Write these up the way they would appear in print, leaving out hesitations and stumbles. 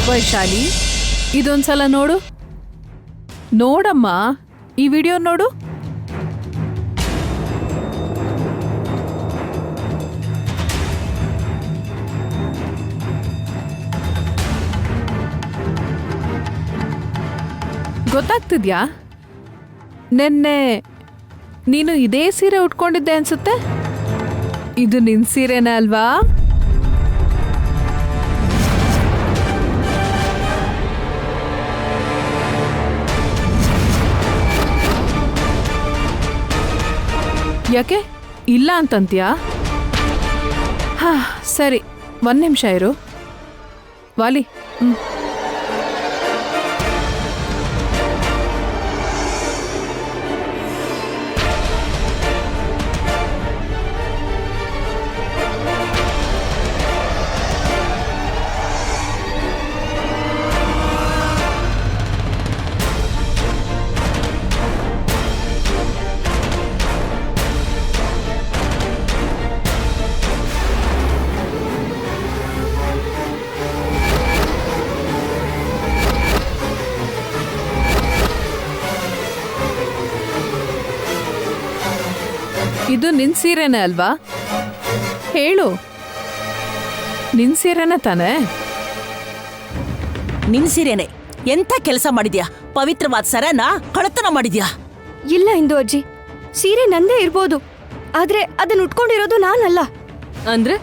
ವೈಶಾಲಿ, ಇದೊಂದ್ಸಲ ನೋಡು. ನೋಡಮ್ಮ, ಈ ವಿಡಿಯೋ ನೋಡು. ಗೊತ್ತಾಗ್ತಿದ್ಯಾ? ನೆನ್ನೆ ನೀನು ಇದೇ ಸೀರೆ ಉಟ್ಕೊಂಡಿದ್ದೆ ಅನ್ಸುತ್ತೆ. ಇದು ನಿನ್ ಸೀರೆನೇ ಅಲ್ವಾ? ಯಾಕೆ ಇಲ್ಲ ಅಂತಂತ್ಯಾ? ಹಾ ಸರಿ, 1 ನಿಮಿಷ ಇರು. ವಾಲಿ, ಇದು ನಿನ್ ಸೀರೆನೇ ಅಲ್ವಾ? ಹೇಳು, ನಿನ್ ಸೀರೆನೇ ತಾನೆ? ನಿನ್ ಸೀರೆನೆ. ಎಂಥ ಕೆಲಸ ಮಾಡಿದ್ಯಾ? ಪವಿತ್ರವಾದ ಸರನ ಕಳತನ ಮಾಡಿದ್ಯಾ? ಇಲ್ಲ ಇಂದು ಅಜ್ಜಿ, ಸೀರೆ ನಂದೇ ಇರ್ಬೋದು, ಆದ್ರೆ ಅದನ್ನ ಉಟ್ಕೊಂಡಿರೋದು ನಾನಲ್ಲ. ಅಂದ್ರೆ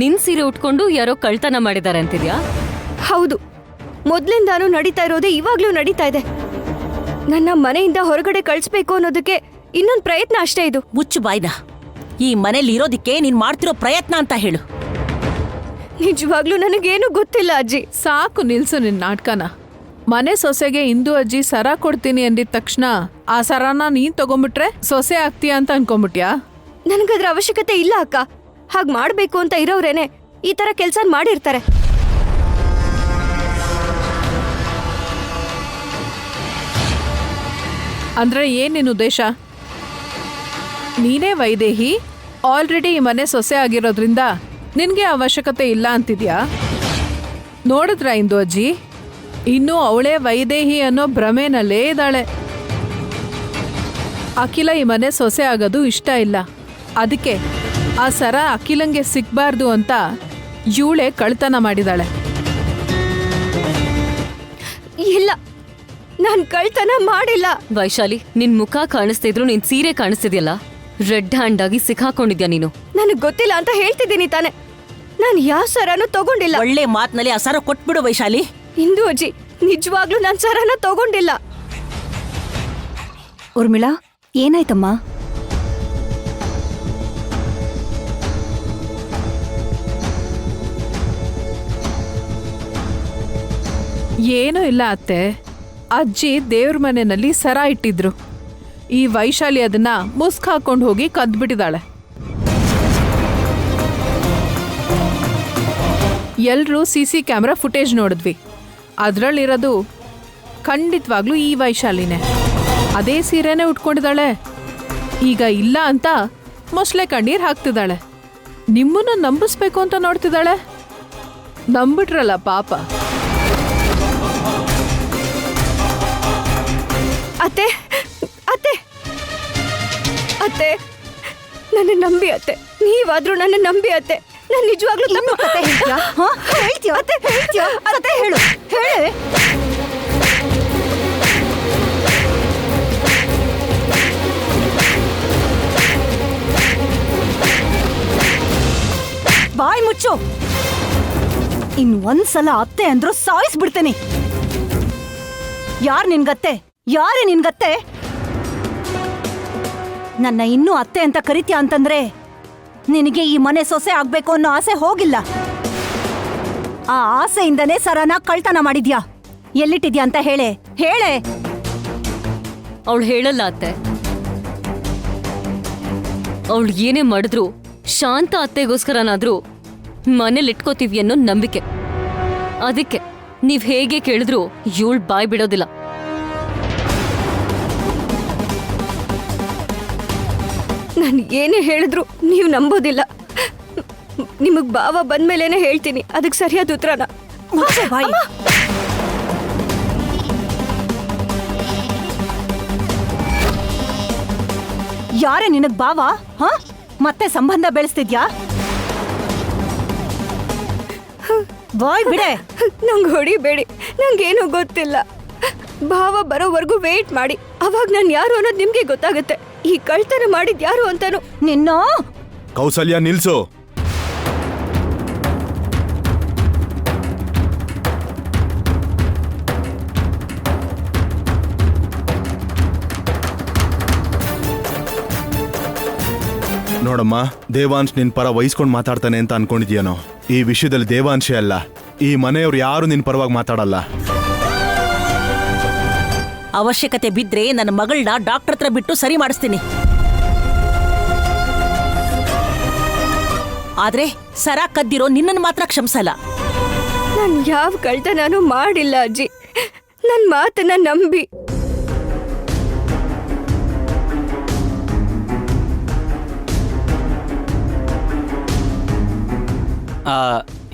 ನಿನ್ ಸೀರೆ ಉಟ್ಕೊಂಡು ಯಾರೋ ಕಳ್ತನ ಮಾಡಿದ್ದಾರೆ ಅಂತಿದ್ಯಾ? ಹೌದು, ಮೊದ್ಲಿಂದಾನು ನಡೀತಾ ಇರೋದೇ ಇವಾಗ್ಲೂ ನಡೀತಾ ಇದೆ. ನನ್ನ ಮನೆಯಿಂದ ಹೊರಗಡೆ ಕಳಿಸ್ಬೇಕು ಅನ್ನೋದಕ್ಕೆ ಇನ್ನೊಂದು ಪ್ರಯತ್ನ ಅಷ್ಟೇ ಇದು. ಮುಚ್ಚು ಬಾಯ್ನ. ಈ ಮನೇಲಿ ಇರೋದಿಕ್ಕೆ ನೀನ್ ಮಾಡ್ತಿರೋ ಪ್ರಯತ್ನ ಅಂತ ಹೇಳು. ನಿಜವಾಗ್ಲೂ ನನಗೇನು ಗೊತ್ತಿಲ್ಲ ಅಜ್ಜಿ. ಸಾಕು, ನಿಲ್ಸು ನಿನ್ ನಾಟಕನ. ಮನೆ ಸೊಸೆಗೆ ಇಂದು ಅಜ್ಜಿ ಸರ ಕೊಡ್ತೀನಿ ಅಂದಿದ ತಕ್ಷಣ ಆ ಸರನ ನೀನ್ ತಗೊಂಬಿಟ್ರೆ ಸೊಸೆ ಆಗ್ತೀಯ ಅಂತ ಅನ್ಕೊಂಬಿಟ್ಯಾ? ನನಗದ್ರ ಅವಶ್ಯಕತೆ ಇಲ್ಲ ಅಕ್ಕ. ಹಾಗ್ ಮಾಡ್ಬೇಕು ಅಂತ ಇರೋರೇನೆ ಈ ತರ ಕೆಲ್ಸ ಮಾಡಿರ್ತಾರೆ. ಅಂದ್ರೆ ಏನ್ ನಿನ್ ಉದ್ದೇಶ? ನೀನೇ ವೈದೇಹಿ, ಆಲ್ರೆಡಿ ಈ ಮನೆ ಸೊಸೆ ಆಗಿರೋದ್ರಿಂದ ನಿನ್ಗೆ ಅವಶ್ಯಕತೆ ಇಲ್ಲ ಅಂತಿದ್ಯಾ? ನೋಡಿದ್ರ ಇಂದು ಅಜ್ಜಿ, ಇನ್ನೂ ಅವಳೇ ವೈದೇಹಿ ಅನ್ನೋ ಭ್ರಮೆನಲ್ಲೇ ಇದ್ದಾಳೆ. ಅಖಿಲ ಈ ಮನೆ ಸೊಸೆ ಆಗೋದು ಇಷ್ಟ ಇಲ್ಲ. ಅದಕ್ಕೆ ಆ ಸರ ಅಖಿಲಂಗೆ ಸಿಕ್ಬಾರ್ದು ಅಂತ ಇವಳೇ ಕಳ್ತನ ಮಾಡಿದಾಳೆ. ಇಲ್ಲ, ನಾನ್ ಕಳ್ತನ ಮಾಡಿಲ್ಲ. ವೈಶಾಲಿ, ನಿನ್ ಮುಖ ಕಾಣಿಸ್ತಿದ್ರು ನಿನ್ ಸೀರೆ ಕಾಣಿಸ್ತಿದ್ಯಲ್ಲ, ರೆಡ್ ಹ್ಯಾಂಡ್ ಆಗಿ ಸಿಕ್ಕಾಕೊಂಡಿದ್ಯಾ ನೀನು. ನನಗ್ ಗೊತ್ತಿಲ್ಲ ಅಂತ ಹೇಳ್ತಿದ್ದೀನಿ ತಾನೆ. ನಾನ್ ಯಾವ ಸರನು ತಗೊಂಡಿಲ್ಲ. ಒಳ್ಳೆ ಮಾತ್ನಲ್ಲಿ ಆ ಸರ ಕೊಟ್ಬಿಡು ವೈಶಾಲಿ. ಇಂದು ಅಜ್ಜಿ, ನಿಜವಾಗ್ಲೂ ನಾನ್ ಸರನ ತಗೊಂಡಿಲ್ಲ. ಉರ್ಮಿಳಾ, ಏನಾಯ್ತಮ್ಮ? ಏನೂ ಇಲ್ಲ ಅತ್ತೆ. ಅಜ್ಜಿ ದೇವ್ರ ಮನೆಯಲ್ಲಿ ಸರ ಇಟ್ಟಿದ್ರು. ಈ ವೈಶಾಲಿ ಅದನ್ನ ಮುಸ್ಕ್ ಹಾಕೊಂಡು ಹೋಗಿ ಕದ್ಬಿಟ್ಟಿದ್ದಾಳೆ. ಎಲ್ರೂ CC ಕ್ಯಾಮ್ರಾ ಫುಟೇಜ್ ನೋಡಿದ್ವಿ. ಅದರಲ್ಲಿರೋದು ಖಂಡಿತವಾಗ್ಲೂ ಈ ವೈಶಾಲಿನೇ. ಅದೇ ಸೀರೆನೇ ಉಟ್ಕೊಂಡಿದ್ದಾಳೆ. ಈಗ ಇಲ್ಲ ಅಂತ ಮೊಸಳೆ ಕಣ್ಣೀರ್ ಹಾಕ್ತಿದ್ದಾಳೆ. ನಿಮ್ಮನ್ನ ನಂಬಿಸ್ಬೇಕು ಅಂತ ನೋಡ್ತಿದ್ದಾಳೆ. ನಂಬಿಟ್ರಲ್ಲ ಪಾಪ. ಅತ್ತೆ ಅತ್ತೆ ಅತ್ತೆ, ನನ್ನ ನಂಬಿ ಅತ್ತೆ. ನೀವಾದ್ರೂ ನನ್ನ ನಂಬಿ ಅತ್ತೆ. ನಾನು ನಿಜವಾಗ್ಲೂ ತಪ್ಪು ಕತೆ ಹೇಳ್ತೀಯಾ? ಹೇಳ್ತೀಯಾ ಅತ್ತೆ? ಹೇಳ್ತೀಯಾ ಅತ್ತೆ? ಹೇಳು ಹೇಳೆ. ಬಾಯ್ ಮುಚ್ಚು. ಒಂದ್ಸಲ ಅತ್ತೆ ಅಂದ್ರು ಸಾಯಿಸ್ಬಿಡ್ತೇನೆ. ಯಾರ್ ನಿನ್ಗತ್ತೆ? ಯಾರೇ ನಿನ್ಗತ್ತೆ? ನನ್ನ ಇನ್ನೂ ಅತ್ತೆ ಅಂತ ಕರಿತೀಯ ಅಂತಂದ್ರೆ ನಿನಗೆ ಈ ಮನೆ ಸೊಸೆ ಆಗ್ಬೇಕು ಅನ್ನೋ ಆಸೆ ಹೋಗಿಲ್ಲ. ಆ ಆಸೆಯಿಂದನೇ ಸರನ ಕಳ್ತನ ಮಾಡಿದ್ಯಾ. ಎಲ್ಲಿಟ್ಟಿದ್ಯಾ ಅಂತ ಹೇಳೆ. ಹೇಳೆ. ಅವಳು ಹೇಳಲ್ಲ ಅತ್ತೆ. ಅವಳು ಏನೇ ಮಾಡಿದ್ರು ಶಾಂತ ಅತ್ತೆಗೋಸ್ಕರನಾದ್ರೂ ಮನೇಲಿ ಇಟ್ಕೋತೀವಿ ಅನ್ನೋ ನಂಬಿಕೆ. ಅದಕ್ಕೆ ನೀವ್ ಹೇಗೆ ಕೇಳಿದ್ರು ಇವಳು ಬಾಯ್ ಬಿಡೋದಿಲ್ಲ. ನಾನು ಏನೇ ಹೇಳಿದ್ರು ನೀವು ನಂಬೋದಿಲ್ಲ. ನಿಮಗ್ ಭಾವ ಬಂದ್ಮೇಲೇನೆ ಹೇಳ್ತೀನಿ ಅದಕ್ಕೆ ಸರಿಯಾದ ಉತ್ತರನ. ಬಾಯಿ ಯಾರೇ ನಿನಗ್ ಬಾವ ಹ ಮತ್ತೆ ಸಂಬಂಧ ಬೆಳೆಸ್ತಿದ್ಯಾ? ಬಾಯ್ ಬಿಡೆ. ನಂಗೆ ಹೊಡಿಬೇಡಿ, ನಂಗೇನು ಗೊತ್ತಿಲ್ಲ. ಭಾವ ಬರೋವರೆಗೂ ವೇಟ್ ಮಾಡಿ, ಅವಾಗ ನಾನು ಯಾರು ಅನ್ನೋದು ನಿಮ್ಗೆ ಗೊತ್ತಾಗುತ್ತೆ. ಈ ಕಳ್ತನ ಮಾಡಿದ್ ಯಾರು ಅಂತಾನು. ನಿನ್ನ ಕೌಸಲ್ಯ ನಿಲ್ಸು. ನೋಡಮ್ಮ, ದೇವಾಂಶ್ ನಿನ್ ಪರ ವಹಿಸ್ಕೊಂಡು ಮಾತಾಡ್ತಾನೆ ಅಂತ ಅನ್ಕೊಂಡಿದ್ಯಾನೋ? ಈ ವಿಷಯದಲ್ಲಿ ದೇವಾಂಶೇ ಅಲ್ಲ, ಈ ಮನೆಯವ್ರು ಯಾರು ನಿನ್ ಪರವಾಗಿ ಮಾತಾಡಲ್ಲ. ಅವಶ್ಯಕತೆ ಬಿದ್ರೆ ನನ್ನ ಮಗಳನ್ನ ಡಾಕ್ಟರ್ ಹತ್ರ ಬಿಟ್ಟು ಸರಿ ಮಾಡಿಸ್ತೀನಿ. ಆದ್ರೆ ಸರ ಕದ್ದಿರೋ ನಿನ್ನನ್ನು ಮಾತ್ರ ಕ್ಷಮಿಸಲ್ಲ. ನಾನು ಯಾವ ಕಳ್ತನೂ ಮಾಡಿಲ್ಲ ಅಜ್ಜಿ, ನನ್ನ ಮಾತನ್ನ ನಂಬಿ.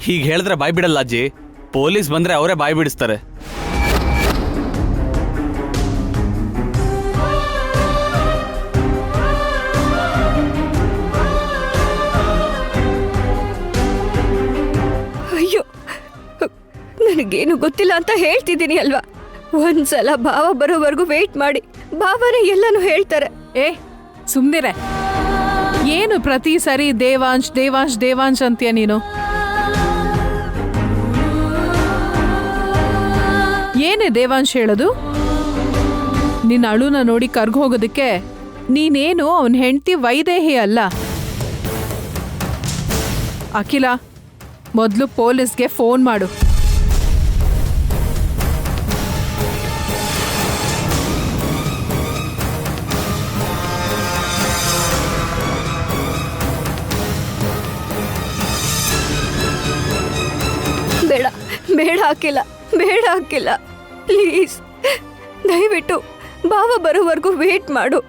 ಹೀಗೆ ಹೇಳಿದ್ರೆ ಬಾಯ್ ಬಿಡಲ್ಲ ಅಜ್ಜಿ. ಪೊಲೀಸ್ ಬಂದ್ರೆ ಅವರೇ ಬಾಯ್ ಬಿಡಿಸ್ತಾರೆ. ಅಯ್ಯೋ, ನನಗೇನು ಗೊತ್ತಿಲ್ಲ ಅಂತ ಹೇಳ್ತಿದ್ದೀನಿ ಅಲ್ವಾ. ಒಂದ್ಸಲ ಭಾವ ಬರೋವರೆಗೂ ವೇಟ್ ಮಾಡಿ, ಭಾವನೇ ಎಲ್ಲಾನು ಹೇಳ್ತಾರೆ. ಏ ಸುಮ್ನಿರೆ. ಏನು ಪ್ರತಿ ಸರಿ ದೇವಾಂಶ್ ದೇವಾಂಶ್ ದೇವಾಂಶ್ ಅಂತೀಯ ನೀನು? ಏನೇ ದೇವಾಂಶ್ ಹೇಳೋದು? ನಿನ್ನ ಅಳುನ ನೋಡಿ ಕರ್ಗ್ ಹೋಗೋದಕ್ಕೆ ನೀನೇನು ಅವನ ಹೆಂಡತಿ ವೈದೇಹಿ ಅಲ್ಲ. ಅಖಿಲ, ಮೊದಲು ಪೊಲೀಸ್ಗೆ ಫೋನ್ ಮಾಡು. ಬೇಡ ಬೇಡ ಅಖಿಲ, ಬೇಡ ಅಖಿಲ, ಪ್ಲೀಸ್ ದಯವಿಟ್ಟು ಭಾವ ಬರೋವರೆಗೂ ವೇಟ್ ಮಾಡು.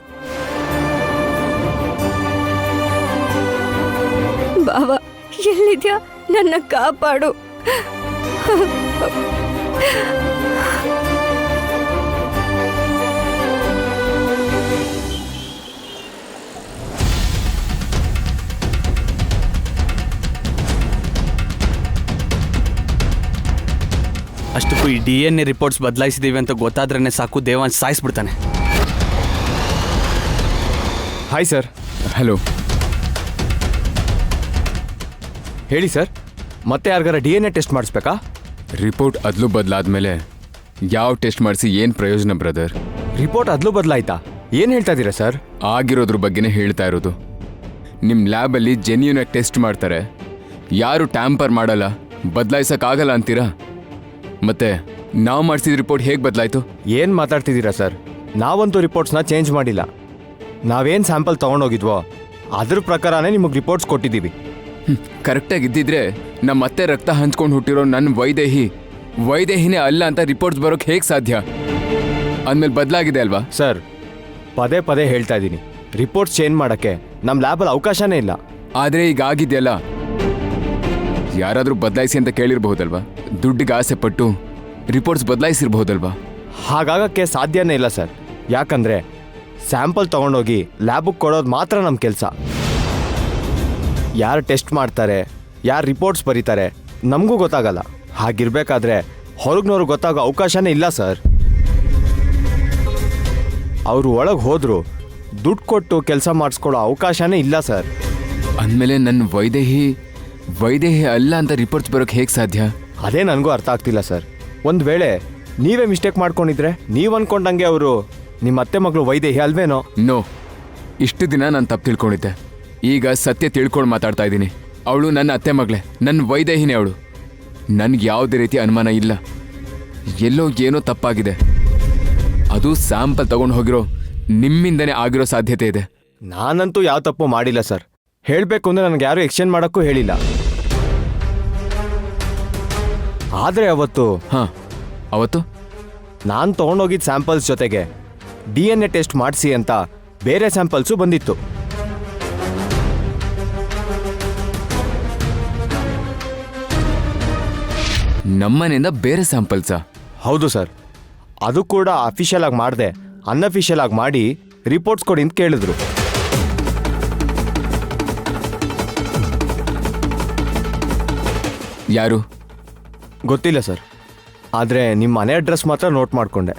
ಭಾವ ಎಲ್ಲಿದ್ಯಾ? ನನ್ನ ಕಾಪಾಡು. ಅಷ್ಟಕ್ಕೂ ಈ DNA ರಿಪೋರ್ಟ್ಸ್ ಬದಲಾಯಿಸಿದೀವಿ ಅಂತ ಗೊತ್ತಾದ್ರೇನೆ ಸಾಕು, ದೇವಾಂಶ್ ಸಾಯಿಸ್ಬಿಡ್ತಾನೆ. Hi sir. ಹಲೋ, ಹೇಳಿ ಸರ್. ಮತ್ತೆ ಯಾರಿಗಾರ DNA ಟೆಸ್ಟ್ ಮಾಡಿಸ್ಬೇಕಾ? ರಿಪೋರ್ಟ್ ಅದ್ಲು ಬದಲಾದ್ಮೇಲೆ ಯಾವ ಟೆಸ್ಟ್ ಮಾಡಿಸಿ ಏನು ಪ್ರಯೋಜನ ಬ್ರದರ್? ರಿಪೋರ್ಟ್ ಅದ್ಲು ಬದಲಾಯ್ತಾ? ಏನು ಹೇಳ್ತಾ ಇದ್ದೀರಾ ಸರ್? ಆಗಿರೋದ್ರ ಬಗ್ಗೆನೇ ಹೇಳ್ತಾ ಇರೋದು. ನಿಮ್ಮ ಲ್ಯಾಬಲ್ಲಿ ಜೆನ್ಯೂನಾಗಿ ಟೆಸ್ಟ್ ಮಾಡ್ತಾರೆ, ಯಾರು ಟ್ಯಾಂಪರ್ ಮಾಡಲ್ಲ, ಬದಲಾಯಿಸೋಕ್ಕಾಗಲ್ಲ ಅಂತೀರಾ? ಮತ್ತೆ ನಾವು ಮಾಡಿಸಿದ ರಿಪೋರ್ಟ್ ಹೇಗೆ ಬದಲಾಯಿತು? ಏನು ಮಾತಾಡ್ತಿದ್ದೀರಾ ಸರ್? ನಾವಂತೂ ರಿಪೋರ್ಟ್ಸ್ನ ಚೇಂಜ್ ಮಾಡಿಲ್ಲ. ನಾವೇನು ಸ್ಯಾಂಪಲ್ ತೊಗೊಂಡೋಗಿದ್ವೋ ಅದ್ರ ಪ್ರಕಾರನೇ ನಿಮಗೆ ರಿಪೋರ್ಟ್ಸ್ ಕೊಟ್ಟಿದ್ದೀವಿ. ಕರೆಕ್ಟಾಗಿ ಇದ್ದಿದ್ರೆ ನಮ್ಮ ಮತ್ತೆ ರಕ್ತ ಹಂಚ್ಕೊಂಡು ಹುಟ್ಟಿರೋ ನನ್ನ ವೈದೇಹಿನೇ ಅಲ್ಲ ಅಂತ ರಿಪೋರ್ಟ್ಸ್ ಬರೋಕ್ಕೆ ಹೇಗೆ ಸಾಧ್ಯ? ಅಂದಮೇಲೆ ಬದಲಾಗಿದೆ ಅಲ್ವಾ? ಸರ್, ಪದೇ ಪದೇ ಹೇಳ್ತಾ ಇದ್ದೀನಿ, ರಿಪೋರ್ಟ್ಸ್ ಚೇಂಜ್ ಮಾಡೋಕ್ಕೆ ನಮ್ಮ ಲ್ಯಾಬಲ್ಲಿ ಅವಕಾಶನೇ ಇಲ್ಲ. ಆದರೆ ಈಗ ಆಗಿದೆಯಲ್ಲ, ಯಾರಾದರೂ ಬದಲಾಯಿಸಿ ಅಂತ ಕೇಳಿರ್ಬಹುದಲ್ವಾ? ದುಡ್ಡಿಗೆ ಆಸೆ ಪಟ್ಟು ರಿಪೋರ್ಟ್ಸ್ ಬದಲಾಯಿಸಿರ್ಬಹುದಲ್ವಾ? ಹಾಗಾಗಕ್ಕೆ ಸಾಧ್ಯನೇ ಇಲ್ಲ ಸರ್. ಯಾಕಂದರೆ ಸ್ಯಾಂಪಲ್ ತೊಗೊಂಡೋಗಿ ಲ್ಯಾಬಿಗೆ ಕೊಡೋದು ಮಾತ್ರ ನಮ್ಮ ಕೆಲಸ. ಯಾರು ಟೆಸ್ಟ್ ಮಾಡ್ತಾರೆ, ಯಾರು ರಿಪೋರ್ಟ್ಸ್ ಬರೀತಾರೆ ನಮಗೂ ಗೊತ್ತಾಗಲ್ಲ. ಹಾಗಿರ್ಬೇಕಾದ್ರೆ ಹೊರಗ್ನವ್ರಿಗೆ ಗೊತ್ತಾಗೋ ಅವಕಾಶನೇ ಇಲ್ಲ ಸರ್. ಅವರು ಒಳಗೆ ಹೋದ್ರು ದುಡ್ಡು ಕೊಟ್ಟು ಕೆಲಸ ಮಾಡಿಸ್ಕೊಳ್ಳೋ ಅವಕಾಶನೇ ಇಲ್ಲ ಸರ್. ಅಂದಮೇಲೆ ನನ್ನ ವೈದೇಹಿ ಅಲ್ಲ ಅಂತ ರಿಪೋರ್ಟ್ಸ್ ಬರೋಕ್ಕೆ ಹೇಗೆ ಸಾಧ್ಯ? ಅದೇ ನನಗೂ ಅರ್ಥ ಆಗ್ತಿಲ್ಲ ಸರ್. ಒಂದು ವೇಳೆ ನೀವೇ ಮಿಸ್ಟೇಕ್ ಮಾಡ್ಕೊಂಡಿದ್ರೆ, ನೀವು ಅಂದ್ಕೊಂಡಂಗೆ ಅವರು ನಿಮ್ಮ ಅತ್ತೆ ಮಗಳು ವೈದೇಹಿ ಅಲ್ವೇನೋ? ನೋ, ಇಷ್ಟು ದಿನ ನಾನು ತಪ್ಪು ತಿಳ್ಕೊಂಡಿದ್ದೆ. ಈಗ ಸತ್ಯ ತಿಳ್ಕೊಂಡು ಮಾತಾಡ್ತಾ ಇದ್ದೀನಿ. ಅವಳು ನನ್ನ ಅತ್ತೆ ಮಗಳೇ, ನನ್ನ ವೈದೇಹಿನೇ ಅವಳು. ನನಗೆ ಯಾವುದೇ ರೀತಿ ಅನುಮಾನ ಇಲ್ಲ. ಎಲ್ಲೋ ಏನೋ ತಪ್ಪಾಗಿದೆ. ಅದು ಸ್ಯಾಂಪಲ್ ತಗೊಂಡು ಹೋಗಿರೋ ನಿಮ್ಮಿಂದನೇ ಆಗಿರೋ ಸಾಧ್ಯತೆ ಇದೆ. ನಾನಂತೂ ಯಾವ ತಪ್ಪು ಮಾಡಿಲ್ಲ ಸರ್. ಹೇಳಬೇಕು ಅಂದರೆ ನನಗೆ ಯಾರು ಎಕ್ಸ್ಚೇಂಜ್ ಮಾಡೋಕ್ಕೂ ಹೇಳಿಲ್ಲ. ಆದರೆ ಅವತ್ತು ನಾನು ತೊಗೊಂಡೋಗಿದ್ದ ಸ್ಯಾಂಪಲ್ಸ್ ಜೊತೆಗೆ DNA ಟೆಸ್ಟ್ ಮಾಡಿಸಿ ಅಂತ ಬೇರೆ ಸ್ಯಾಂಪಲ್ಸು ಬಂದಿತ್ತು. ನಮ್ಮನೆಯಿಂದ ಬೇರೆ ಸ್ಯಾಂಪಲ್ಸಾ? ಹೌದು ಸರ್. ಅದು ಕೂಡ ಅಫಿಷಿಯಲ್ ಆಗಿ ಮಾಡದೆ ಅನ್ಅಫಿಷಿಯಲ್ ಆಗಿ ಮಾಡಿ ರಿಪೋರ್ಟ್ಸ್ ಕೊಡಿ ಅಂತ ಕೇಳಿದ್ರು. ಯಾರು? ಗೊತ್ತಿಲ್ಲ ಸರ್, ಆದರೆ ನಿಮ್ಮ ಮನೆ ಅಡ್ರೆಸ್ ಮಾತ್ರ ನೋಟ್ ಮಾಡಿಕೊಂಡೆ.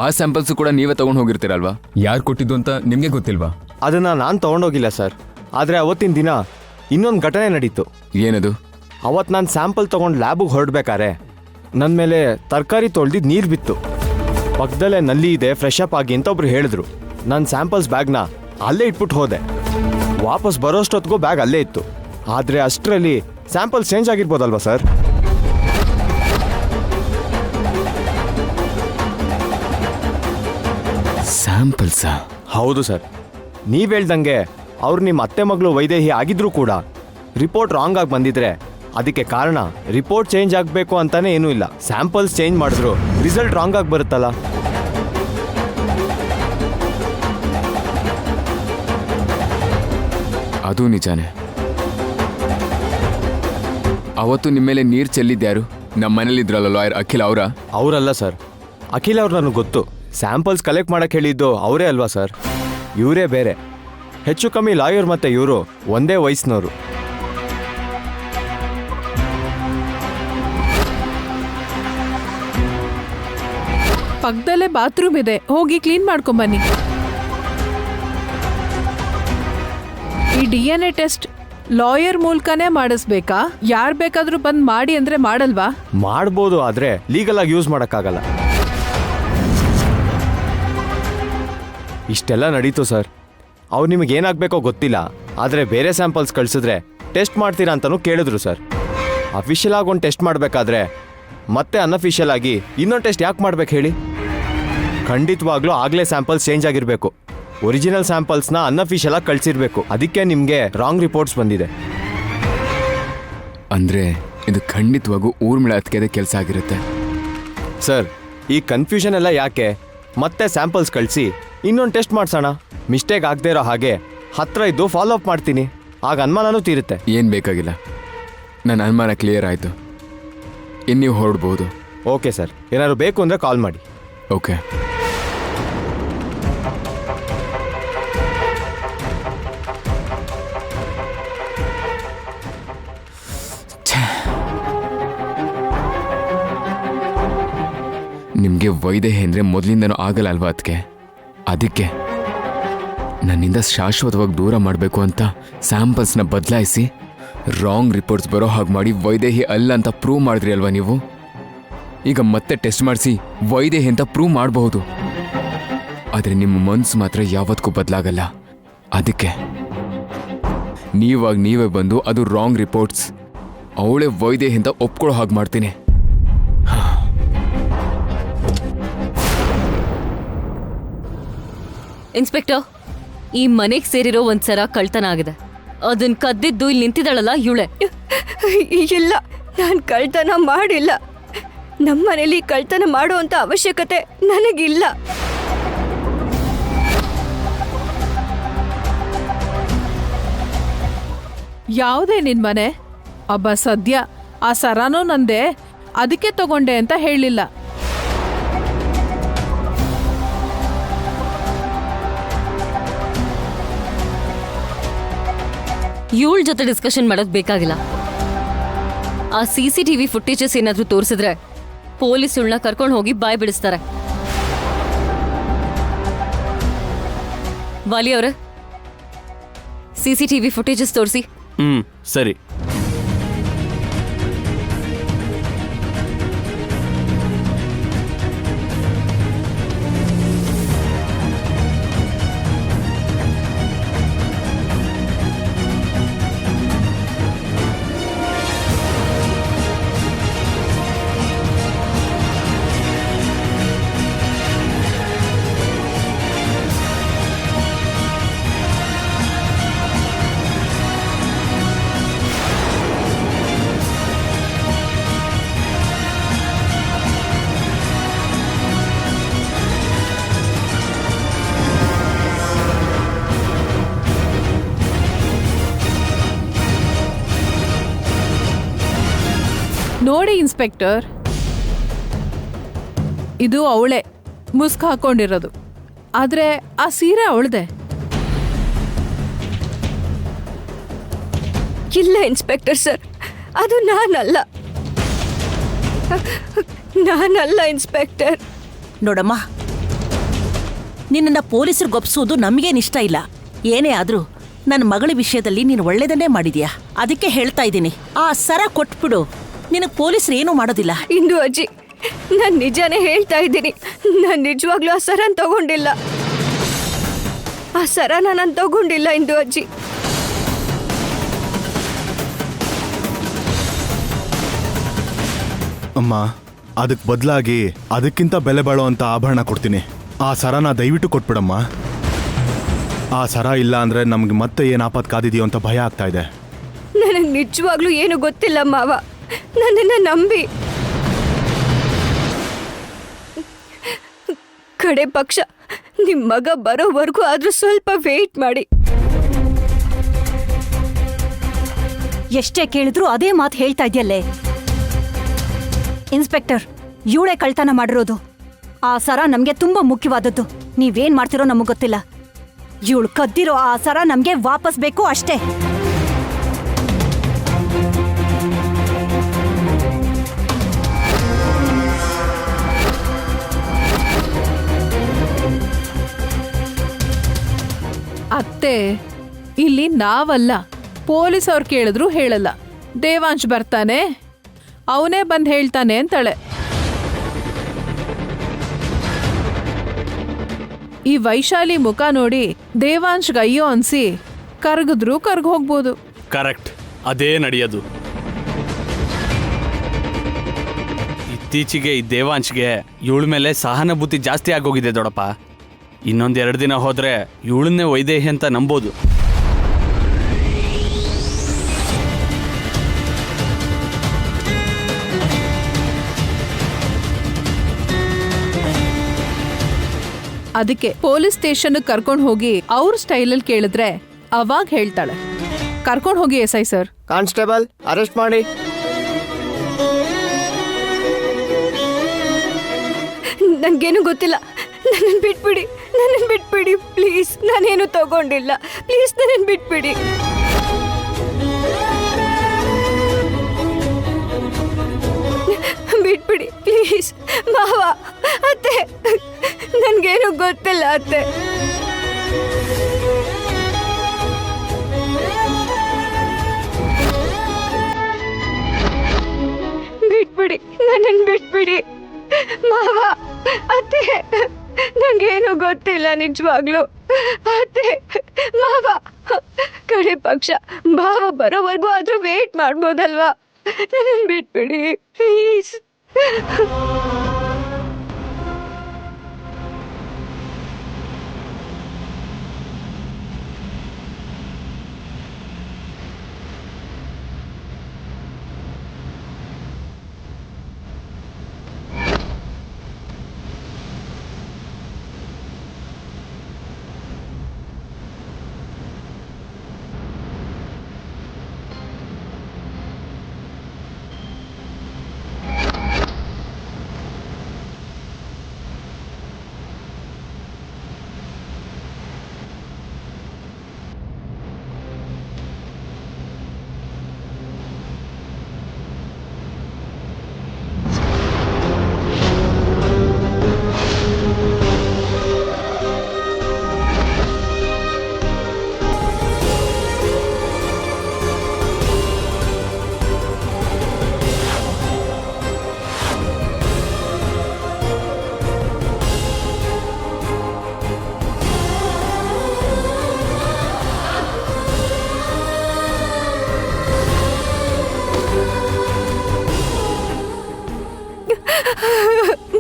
ಆ ಸ್ಯಾಂಪಲ್ಸು ಕೂಡ ನೀವೇ ತೊಗೊಂಡು ಹೋಗಿರ್ತೀರಲ್ವಾ? ಯಾರು ಕೊಟ್ಟಿದ್ದು ಅಂತ ನಿಮಗೆ ಗೊತ್ತಿಲ್ವಾ? ಅದನ್ನು ನಾನು ತೊಗೊಂಡೋಗಿಲ್ಲ ಸರ್, ಆದರೆ ಅವತ್ತಿನ ದಿನ ಇನ್ನೊಂದು ಘಟನೆ ನಡೀತು. ಏನದು? ಅವತ್ತು ನಾನು ಸ್ಯಾಂಪಲ್ ತೊಗೊಂಡು ಲ್ಯಾಬಿಗೆ ಹೊರಡ್ಬೇಕಾರೆ ನನ್ನ ಮೇಲೆ ತರಕಾರಿ ತೊಳೆದಿದ್ದು ನೀರು ಬಿತ್ತು. ಪಕ್ಕದಲ್ಲೇ ನಲ್ಲಿ ಇದೆ, ಫ್ರೆಶ್ ಅಪ್ ಆಗಿ ಅಂತ ಒಬ್ರು ಹೇಳಿದ್ರು. ನನ್ನ ಸ್ಯಾಂಪಲ್ಸ್ ಬ್ಯಾಗ್ನ ಅಲ್ಲೇ ಇಟ್ಬಿಟ್ಟು ಹೋದೆ. ವಾಪಸ್ ಬರೋಷ್ಟೊತ್ತಿಗೂ ಬ್ಯಾಗ್ ಅಲ್ಲೇ ಇತ್ತು. ಆದರೆ ಅಷ್ಟರಲ್ಲಿ ಸ್ಯಾಂಪಲ್ಸ್ ಚೇಂಜ್ ಆಗಿರ್ಬೋದಲ್ವಾ ಸರ್? ಸ್ಯಾಂಪಲ್ಸಾ? ಹೌದು ಸರ್, ನೀವು ಹೇಳ್ದಂಗೆ ಅವ್ರು ನಿಮ್ಮ ಅತ್ತೆ ಮಗಳು ವೈದೇಹಿ ಆಗಿದ್ರೂ ಕೂಡ ರಿಪೋರ್ಟ್ ರಾಂಗ್ ಆಗಿ ಬಂದಿದ್ರೆ ಅದಕ್ಕೆ ಕಾರಣ ರಿಪೋರ್ಟ್ ಚೇಂಜ್ ಆಗಬೇಕು ಅಂತಾನೆ ಏನೂ ಇಲ್ಲ. ಸ್ಯಾಂಪಲ್ಸ್ ಚೇಂಜ್ ಮಾಡಿದ್ರು ರಿಸಲ್ಟ್ ರಾಂಗ್ ಆಗಿ ಬರುತ್ತಲ್ಲ. ಅದು ನಿಜಾನೇ. ಅವತ್ತು ನಿಮ್ಮ ಮೇಲೆ ನೀರು ಚೆಲ್ಲಿದ್ಯಾರು? ನಮ್ಮ ಮನೇಲಿದ್ರಲ್ಲ ಲಾಯರ್ ಅಖಿಲ್ ಅವರ? ಅವರಲ್ಲ ಸರ್, ಅಖಿಲ್ ಅವ್ರು ನನಗೆ ಗೊತ್ತು. ಸ್ಯಾಂಪಲ್ಸ್ ಕಲೆಕ್ಟ್ ಮಾಡಕ್ಕೆ ಹೇಳಿದ್ದು ಅವರೇ ಅಲ್ವಾ ಸರ್? ಇವರೇ ಬೇರೆ. ಹೆಚ್ಚು ಕಮ್ಮಿ ಲಾಯರ್ ಮತ್ತು ಇವರು ಒಂದೇ ವಯಸ್ಸಿನವರು. ಪಕ್ಕದಲ್ಲೇ ಬಾತ್ರೂಮ್ ಇದೆ, ಹೋಗಿ ಕ್ಲೀನ್ ಮಾಡ್ಕೊಂಬನ್ನಿ. ಈ DNA ಟೆಸ್ಟ್ ಲಾಯರ್ ಮೂಲಕನೇ ಮಾಡಿಸ್ಬೇಕಾ? ಯಾರು ಬೇಕಾದ್ರೂ ಬಂದು ಮಾಡಿ ಅಂದ್ರೆ ಮಾಡಲ್ವಾ? ಮಾಡ್ಬೋದು, ಆದರೆ ಲೀಗಲ್ ಆಗಿ ಯೂಸ್ ಮಾಡೋಕ್ಕಾಗಲ್ಲ. ಇಷ್ಟೆಲ್ಲ ನಡೀತು ಸರ್. ಅವ್ರು ನಿಮಗೆ ಏನಾಗಬೇಕೋ ಗೊತ್ತಿಲ್ಲ, ಆದರೆ ಬೇರೆ ಸ್ಯಾಂಪಲ್ಸ್ ಕಳಿಸಿದ್ರೆ ಟೆಸ್ಟ್ ಮಾಡ್ತೀರಾ ಅಂತಲೂ ಕೇಳಿದ್ರು ಸರ್. ಅಫಿಷಿಯಲ್ ಆಗಿ ಒಂದು ಟೆಸ್ಟ್ ಮಾಡಬೇಕಾದ್ರೆ ಮತ್ತೆ ಅನ್ಅಫಿಷಿಯಲ್ ಆಗಿ ಇನ್ನೊಂದು ಟೆಸ್ಟ್ ಯಾಕೆ ಮಾಡ್ಬೇಕು ಹೇಳಿ? ಖಂಡಿತವಾಗ್ಲೂ ಆಗಲೇ ಸ್ಯಾಂಪಲ್ಸ್ ಚೇಂಜ್ ಆಗಿರಬೇಕು. ಒರಿಜಿನಲ್ ಸ್ಯಾಂಪಲ್ಸ್ನ ಅನ್ಅಫಿಷಿಯಲ್ ಆಗಿ ಕಳಿಸಿರ್ಬೇಕು. ಅದಕ್ಕೆ ನಿಮಗೆ ರಾಂಗ್ ರಿಪೋರ್ಟ್ಸ್ ಬಂದಿದೆ. ಅಂದರೆ ಇದು ಖಂಡಿತವಾಗೂ ಊರ್ಮಿಳ ಅತ್ತಿಗೆದ ಕೆಲಸ ಆಗಿರುತ್ತೆ ಸರ್. ಈ ಕನ್ಫ್ಯೂಷನ್ ಎಲ್ಲ ಯಾಕೆ? ಮತ್ತೆ ಸ್ಯಾಂಪಲ್ಸ್ ಕಳಿಸಿ ಇನ್ನೊಂದು ಟೆಸ್ಟ್ ಮಾಡಿಸೋಣ. ಮಿಸ್ಟೇಕ್ ಆಗದೆ ಇರೋ ಹಾಗೆ ಹತ್ರ ಇದ್ದು ಫಾಲೋ ಅಪ್ ಮಾಡ್ತೀನಿ, ಆಗ ಅನುಮಾನನೂ ತೀರುತ್ತೆ. ಏನು ಬೇಕಾಗಿಲ್ಲ, ನನ್ನ ಅನುಮಾನ ಕ್ಲಿಯರ್ ಆಯಿತು. ಇನ್ನು ನೀವು ಹೊರಡ್ಬೋದು. ಓಕೆ ಸರ್, ಏನಾದ್ರು ಬೇಕು ಅಂದರೆ ಕಾಲ್ ಮಾಡಿ. ಓಕೆ. ನಿಮಗೆ ವೈದೇಹಿ ಅಂದರೆ ಮೊದಲಿಂದನೂ ಆಗಲ್ಲ ಅಲ್ವಾ ಅದಕ್ಕೆ ನನ್ನಿಂದ ಶಾಶ್ವತವಾಗಿ ದೂರ ಮಾಡಬೇಕು ಅಂತ ಸ್ಯಾಂಪಲ್ಸ್ನ ಬದಲಾಯಿಸಿ ರಾಂಗ್ ರಿಪೋರ್ಟ್ಸ್ ಬರೋ ಹಾಗೆ ಮಾಡಿ ವೈದೇಹಿ ಅಲ್ಲ ಅಂತ ಪ್ರೂವ್ ಮಾಡಿದ್ರಿ ಅಲ್ವಾ ನೀವು? ಈಗ ಮತ್ತೆ ಟೆಸ್ಟ್ ಮಾಡಿಸಿ ವೈದೇಹಿ ಅಂತ ಪ್ರೂವ್ ಮಾಡಬಹುದು, ಆದರೆ ನಿಮ್ಮ ಮನಸ್ಸು ಮಾತ್ರ ಯಾವತ್ತೂ ಬದಲಾಗಲ್ಲ. ಅದಕ್ಕೆ ನೀವಾಗ ನೀವೇ ಬಂದು ಅದು ರಾಂಗ್ ರಿಪೋರ್ಟ್ಸ್ ಅವಳೇ ವೈದೇಹಿ ಅಂತ ಒಪ್ಕೊಳ್ಳೋ ಹಾಗೆ ಮಾಡ್ತೀನಿ. ಇನ್ಸ್ಪೆಕ್ಟರ್, ಈ ಮನೆಗೆ ಸೇರಿರೋ ಒಂದ್ಸರ ಕಳ್ತನ ಆಗಿದೆ. ಅದನ್ನ ಕದ್ದಿದ್ದು ಇಲ್ಲಿ ನಿಂತಿದ್ದಾಳಲ್ಲ ಇವಳೆ. ಇಲ್ಲ, ನಾನು ಕಳ್ತನ ಮಾಡಿಲ್ಲ. ನಮ್ಮನೇಲಿ ಕಳ್ತನ ಮಾಡುವಂತ ಅವಶ್ಯಕತೆ ನನಗಿಲ್ಲ. ಯಾವುದೇ ನಿನ್ ಮನೆ? ಅಬ್ಬ ಸದ್ಯ ಆ ಸರಾನೂ ನಂದೆ, ಅದಕ್ಕೆ ತಗೊಂಡೆ ಅಂತ ಹೇಳಿಲ್ಲ. ಇವಳ ಜೊತೆ ಡಿಸ್ಕಷನ್ ಮಾಡೋದು ಬೇಕಾಗಿಲ್ಲ. ಆ CCTV ಫುಟೇಜಸ್ ಏನಾದ್ರೂ ತೋರಿಸಿದ್ರೆ ಪೊಲೀಸ್ ಇವಳನ್ನ ಕರ್ಕೊಂಡು ಹೋಗಿ ಬಾಯ್ ಬಿಡಿಸ್ತಾರೆ. ವಾಲಿ ಅವರೇ, CCTV ಫುಟೇಜಸ್ ತೋರಿಸಿ. ಸರಿ. ನೋಡಿ ಇನ್ಸ್ಪೆಕ್ಟರ್, ಇದು ಅವಳೆ ಮುಸ್ಕ್ ಹಾಕೊಂಡಿರೋದು, ಆದ್ರೆ ಆ ಸೀರೆ ಅವಳದೆ. ಇಲ್ಲ ಇನ್ಸ್ಪೆಕ್ಟರ್ ಸರ್, ಅದು ನಾನಲ್ಲ. ನಾನಲ್ಲ ಇನ್ಸ್ಪೆಕ್ಟರ್. ನೋಡಮ್ಮ, ನಿನ್ನನ್ನ ಪೊಲೀಸರು ಗೊಪ್ಸೋದು ನಮಗೇನ್ ಇಷ್ಟ ಇಲ್ಲ. ಏನೇ ಆದ್ರೂ ನನ್ನ ಮಗಳ ವಿಷಯದಲ್ಲಿ ನೀನು ಒಳ್ಳೇದನ್ನೇ ಮಾಡಿದ್ಯಾ. ಅದಕ್ಕೆ ಹೇಳ್ತಾ ಇದ್ದೀನಿ, ಆ ಸರ ಕೊಟ್ಬಿಡು. ನಿನಗೆ ಪೊಲೀಸರು ಏನೂ ಮಾಡೋದಿಲ್ಲ. ಇಂದು ಅಜ್ಜಿ, ನಾನು ನಿಜಾನೇ ಹೇಳ್ತಾ ಇದ್ದೀನಿ. ನಾನು ನಿಜವಾಗ್ಲೂ ಆ ಸರನ್ ತಗೊಂಡಿಲ್ಲ. ಆ ಸರನ ನಾನು ತಗೊಂಡಿಲ್ಲ ಇಂದು ಅಜ್ಜಿ. ಅಮ್ಮ, ಅದಕ್ಕೆ ಬದಲಾಗಿ ಅದಕ್ಕಿಂತ ಬೆಲೆ ಬಾಳುವಂತ ಆಭರಣ ಕೊಡ್ತೀನಿ. ಆ ಸರನ ದಯವಿಟ್ಟು ಕೊಟ್ಬಿಡಮ್ಮ. ಆ ಸರ ಇಲ್ಲ ಅಂದ್ರೆ ನಮ್ಗೆ ಮತ್ತೆ ಏನು ಆಪತ್ ಕಾದಿದೆಯೋ ಅಂತ ಭಯ ಆಗ್ತಾ ಇದೆ. ನನಗೆ ನಿಜವಾಗ್ಲೂ ಏನು ಗೊತ್ತಿಲ್ಲ ಮಾವ, ನನ್ನನ್ನು ನಂಬಿ. ಕಡೆ ಪಕ್ಷ ನಿಮ್ಮ ಮಗ ಬರೋವರೆಗೂ ಆದ್ರೂ ಸ್ವಲ್ಪ ವೇಟ್ ಮಾಡಿ. ಎಷ್ಟೇ ಕೇಳಿದ್ರು ಅದೇ ಮಾತು ಹೇಳ್ತಾ ಇದೆಯಲ್ಲೇ. ಇನ್ಸ್ಪೆಕ್ಟರ್, ಇವಳೇ ಕಳ್ತನ ಮಾಡಿರೋದು. ಆ ಸರ ನಮ್ಗೆ ತುಂಬಾ ಮುಖ್ಯವಾದದ್ದು. ನೀವೇನ್ ಮಾಡ್ತಿರೋ ನಮಗ್ ಗೊತ್ತಿಲ್ಲ. ಇವಳು ಕದ್ದಿರೋ ಆ ಸರ ನಮ್ಗೆ ವಾಪಸ್ ಬೇಕು ಅಷ್ಟೇ. ಅತ್ತೆ, ಇಲ್ಲಿ ನಾವಲ್ಲ, ಪೊಲೀಸ್ ಅವ್ರು ಕೇಳಿದ್ರು ಹೇಳಲ್ಲ. ದೇವಾಂಶ್ ಬರ್ತಾನೆ, ಅವನೇ ಬಂದು ಹೇಳ್ತಾನೆ ಅಂತಾಳೆ. ಈ ವೈಶಾಲಿ ಮುಖ ನೋಡಿ ದೇವಾಂಶ್ಗೆ ಅಯ್ಯೋ ಅನ್ಸಿ ಕರ್ಗಿದ್ರು ಕರ್ಗ್ ಹೋಗ್ಬೋದು. ಕರೆಕ್ಟ್, ಅದೇ ನಡೆಯೋದು. ಇತ್ತೀಚೆಗೆ ಈ ದೇವಾಂಶ್ಗೆ ಇವಳ ಮೇಲೆ ಸಹಾನುಭೂತಿ ಜಾಸ್ತಿ ಆಗೋಗಿದೆ ದೊಡ್ಡಪ್ಪ. ಇನ್ನೊಂದೆರಡು ದಿನ ಹೋದ್ರೆ ಇವಳನ್ನೇ ವೈದೇಹಿ ಅಂತ ನಂಬೋದು. ಅದಕ್ಕೆ ಪೊಲೀಸ್ ಸ್ಟೇಷನ್ ಕರ್ಕೊಂಡು ಹೋಗಿ ಅವ್ರ ಸ್ಟೈಲಲ್ಲಿ ಕೇಳಿದ್ರೆ ಅವಾಗ ಹೇಳ್ತಾಳೆ. ಕರ್ಕೊಂಡು ಹೋಗಿ SI ಸರ್. ಕಾನ್ಸ್ಟೇಬಲ್, ಅರೆಸ್ಟ್ ಮಾಡಿ. ನನ್ಗೇನು ಗೊತ್ತಿಲ್ಲ. ನನ್ನನ್ನು ಬಿಟ್ಬಿಡಿ, ನನ್ನನ್ನು ಬಿಟ್ಬಿಡಿ ಪ್ಲೀಸ್. ನಾನೇನು ತಗೊಂಡಿಲ್ಲ. ಪ್ಲೀಸ್ ನನ್ನನ್ನು ಬಿಟ್ಬಿಡಿ. ಬಿಟ್ಬಿಡಿ ಪ್ಲೀಸ್. ಮಾವ, ಅತ್ತೆ, ನನ್ಗೇನು ಗೊತ್ತಿಲ್ಲ ಅತ್ತೆ. ಬಿಟ್ಬಿಡಿ, ನನ್ನನ್ನು ಬಿಟ್ಬಿಡಿ. ಮಾವ, ಅತ್ತೆ, ನಂಗೇನು ಗೊತ್ತಿಲ್ಲ ನಿಜವಾಗ್ಲು. ಅತ್ತೆ, ಮಾವ, ಕಡೆ ಪಕ್ಷ ಭಾವ ಬರೋವರೆಗೂ ಆದ್ರೂ ವೇಟ್ ಮಾಡ್ಬೋದಲ್ವಾ? ನನ್ನನ್ನು ಬಿಟ್ಬಿಡಿ ಪ್ಲೀಸ್.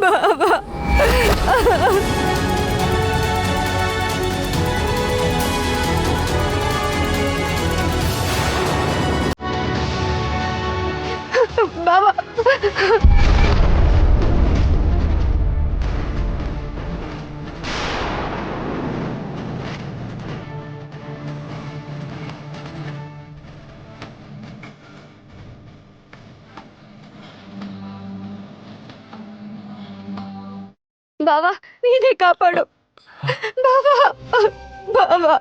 ಬಾಬಾ, ಬಾಬಾ, ಬಾಬಾ, ನೀನೇ ಕಾಪಾಡು ಬಾಬಾ. ಬಾಬಾ,